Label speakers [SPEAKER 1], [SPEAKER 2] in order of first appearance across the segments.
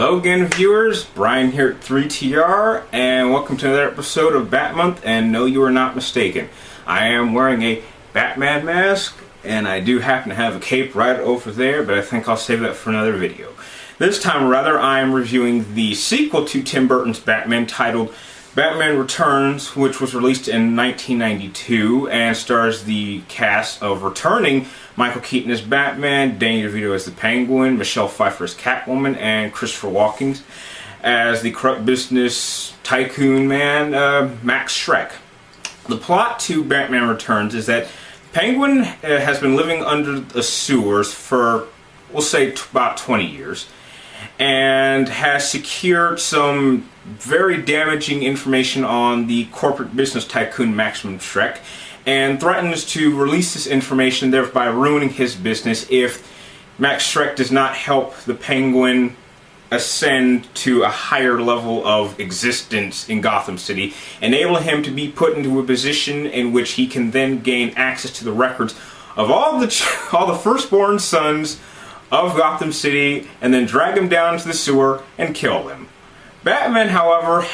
[SPEAKER 1] Hello again, viewers. Brian here at 3TR, and welcome to another episode of Bat Month, and no, you are not mistaken. I am wearing a Batman mask, and I do happen to have a cape right over there, but I think I'll save that for another video. This time, rather, I am reviewing the sequel to Tim Burton's Batman titled Batman Returns, which was released in 1992 and stars the cast of returning Michael Keaton as Batman, Danny DeVito as the Penguin, Michelle Pfeiffer as Catwoman, and Christopher Walken as the corrupt business tycoon man, Max Schreck. The plot to Batman Returns is that Penguin has been living under the sewers for, we'll say, about 20 years, and has secured some very damaging information on the corporate business tycoon Max Schreck, and threatens to release this information, thereby ruining his business if Max Schreck does not help the Penguin ascend to a higher level of existence in Gotham City, enabling him to be put into a position in which he can then gain access to the records of all the firstborn sons of Gotham City, and then drag them down to the sewer and kill them. Batman, however,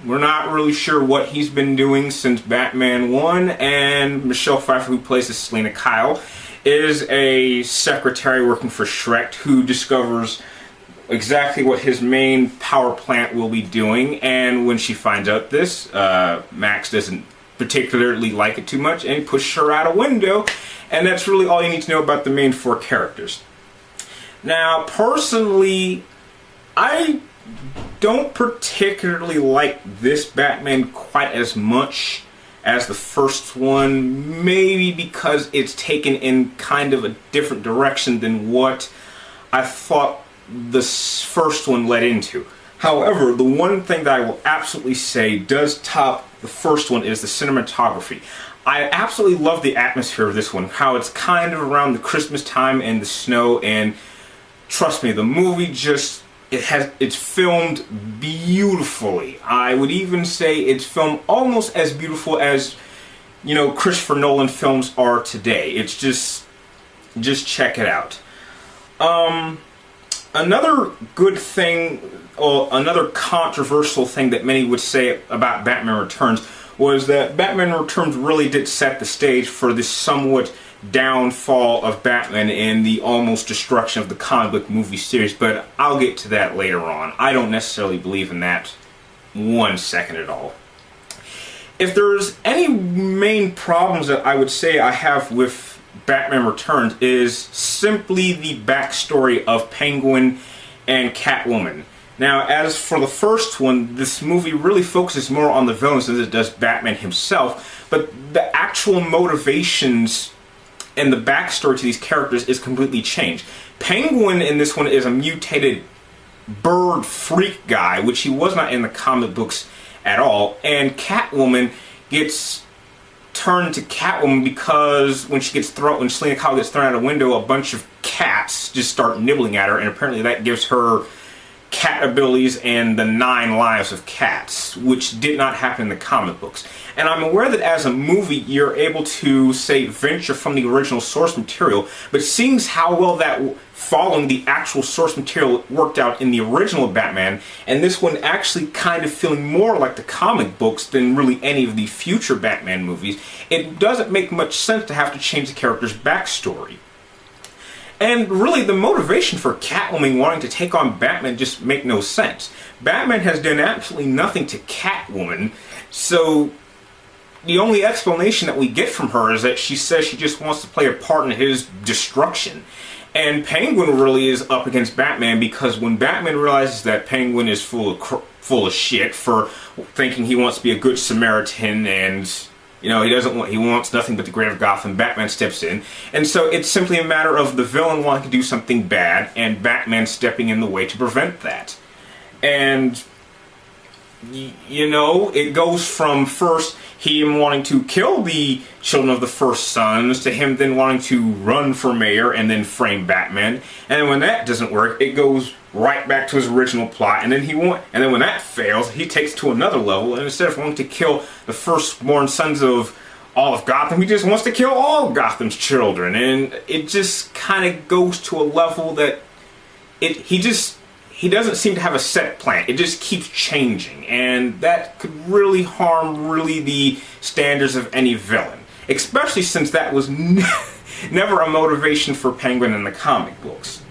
[SPEAKER 1] we're not really sure what he's been doing since Batman 1, and Michelle Pfeiffer, who plays Selina Kyle, is a secretary working for Schreck who discovers exactly what his main power plant will be doing, and when she finds out this, Max doesn't particularly like it too much, and he pushes her out a window, and that's really all you need to know about the main four characters. Now, personally, I don't particularly like this Batman quite as much as the first one, maybe because it's taken in kind of a different direction than what I thought the first one led into. However, the one thing that I will absolutely say does top the first one is the cinematography. I absolutely love the atmosphere of this one, how it's kind of around the Christmas time and the snow, and trust me, the movie it's filmed beautifully. I would even say it's filmed almost as beautiful as, you know, Christopher Nolan films are today. It's just check it out. Another good thing, or another controversial thing that many would say about Batman Returns was that Batman Returns really did set the stage for this somewhat downfall of Batman and the almost destruction of the comic book movie series, but I'll get to that later on. I don't necessarily believe in that 1 second at all. If there's any main problems that I would say I have with Batman Returns is simply the backstory of Penguin and Catwoman. Now, as for the first one, this movie really focuses more on the villains than it does Batman himself, but the actual motivations and the backstory to these characters is completely changed. Penguin in this one is a mutated bird freak guy, which he was not in the comic books at all, and Catwoman gets turned to Catwoman because when Selina Kyle gets thrown out a window, a bunch of cats just start nibbling at her, and apparently that gives her cat abilities and the 9 lives of cats, which did not happen in the comic books. And I'm aware that as a movie you're able to, say, venture from the original source material, but seeing how well that following the actual source material worked out in the original Batman, and this one actually kind of feeling more like the comic books than really any of the future Batman movies, it doesn't make much sense to have to change the character's backstory. And really, the motivation for Catwoman wanting to take on Batman just make no sense. Batman has done absolutely nothing to Catwoman, so the only explanation that we get from her is that she says she just wants to play a part in his destruction. And Penguin really is up against Batman because when Batman realizes that Penguin is full of shit for thinking he wants to be a good Samaritan and, you know, he wants nothing but the greater Gotham, Batman steps in. And so it's simply a matter of the villain wanting to do something bad and Batman stepping in the way to prevent that. And, you know, it goes from first him wanting to kill the children of the first sons to him then wanting to run for mayor and then frame Batman. And when that doesn't work, it goes right back to his original plot, and then when that fails, he takes it to another level, and instead of wanting to kill the firstborn sons of all of Gotham, he just wants to kill all of Gotham's children, and it just kind of goes to a level that he doesn't seem to have a set plan. It just keeps changing, and that could really harm the standards of any villain, especially since that was never a motivation for Penguin in the comic books.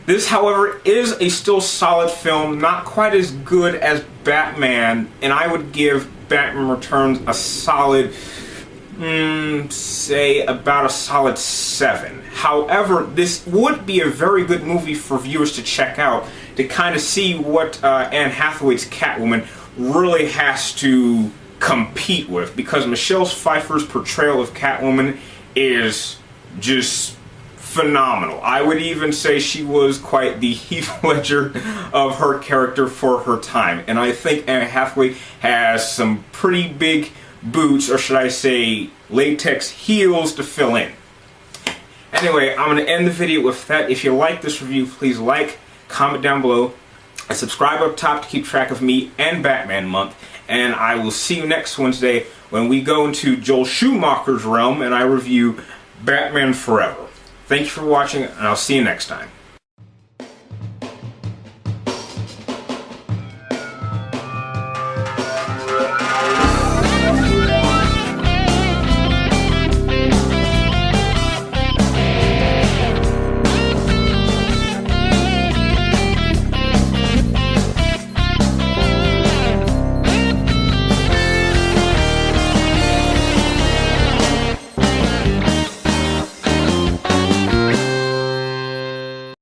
[SPEAKER 1] This, however, is a still solid film, not quite as good as Batman, and I would give Batman Returns a solid, say about a solid 7. However, this would be a very good movie for viewers to check out to kind of see what Anne Hathaway's Catwoman really has to compete with, because Michelle Pfeiffer's portrayal of Catwoman is just phenomenal. I would even say she was quite the Heath Ledger of her character for her time, and I think Anne Hathaway has some pretty big boots, or should I say latex heels, to fill in. Anyway, I'm going to end the video with that. If you like this review, please like, comment down below, and subscribe up top to keep track of me and Batman Month. And I will see you next Wednesday when we go into Joel Schumacher's realm and I review Batman Forever. Thank you for watching, and I'll see you next time.